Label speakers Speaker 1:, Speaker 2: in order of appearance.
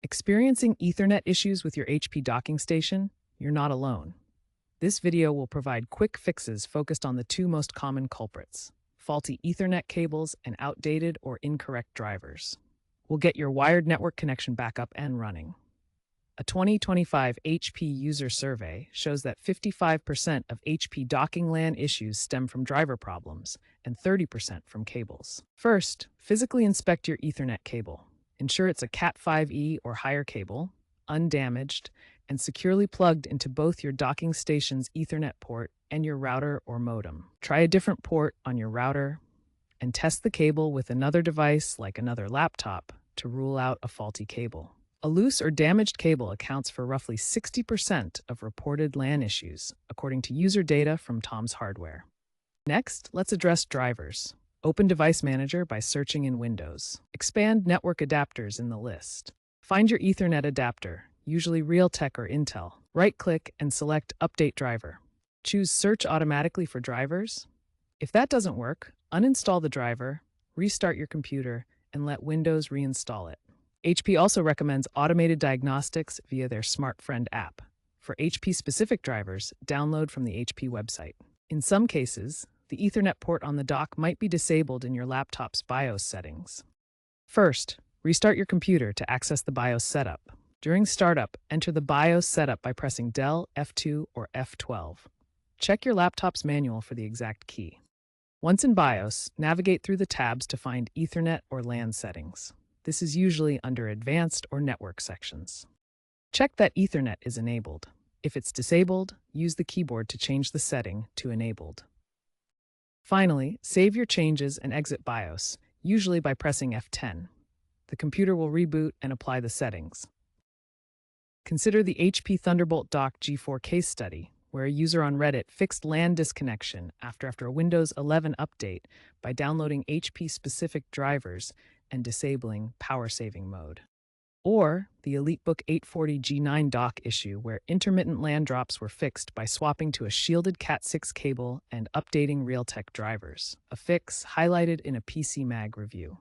Speaker 1: Experiencing Ethernet issues with your HP docking station? You're not alone. This video will provide quick fixes focused on the two most common culprits: faulty Ethernet cables and outdated or incorrect drivers. We'll get your wired network connection back up and running. A 2025 HP user survey shows that 55% of HP docking LAN issues stem from driver problems and 30% from cables. First, physically inspect your Ethernet cable. Ensure it's a Cat5e or higher cable, undamaged, and securely plugged into both your docking station's Ethernet port and your router or modem. Try a different port on your router and test the cable with another device like another laptop to rule out a faulty cable. A loose or damaged cable accounts for roughly 60% of reported LAN issues, according to user data from Tom's Hardware. Next, let's address drivers. Open Device Manager by searching in Windows. Expand Network Adapters in the list. Find your Ethernet adapter, usually Realtek or Intel. Right-click and select Update Driver. Choose Search Automatically for drivers. If that doesn't work, uninstall the driver, restart your computer, and let Windows reinstall it. HP also recommends automated diagnostics via their SmartFriend app. For HP-specific drivers, download from the HP website. In some cases, the Ethernet port on the dock might be disabled in your laptop's BIOS settings. First, restart your computer to access the BIOS setup. During startup, enter the BIOS setup by pressing Del F2 or F12. Check your laptop's manual for the exact key. Once in BIOS, navigate through the tabs to find Ethernet or LAN settings. This is usually under Advanced or Network sections. Check that Ethernet is enabled. If it's disabled, use the keyboard to change the setting to Enabled. Finally, save your changes and exit BIOS, usually by pressing F10. The computer will reboot and apply the settings. Consider the HP Thunderbolt Dock G4 case study, where a user on Reddit fixed LAN disconnection after a Windows 11 update by downloading HP-specific drivers and disabling power-saving mode. Or the EliteBook 840 G9 dock issue, where intermittent LAN drops were fixed by swapping to a shielded Cat6 cable and updating Realtek drivers, a fix highlighted in a PC Mag review.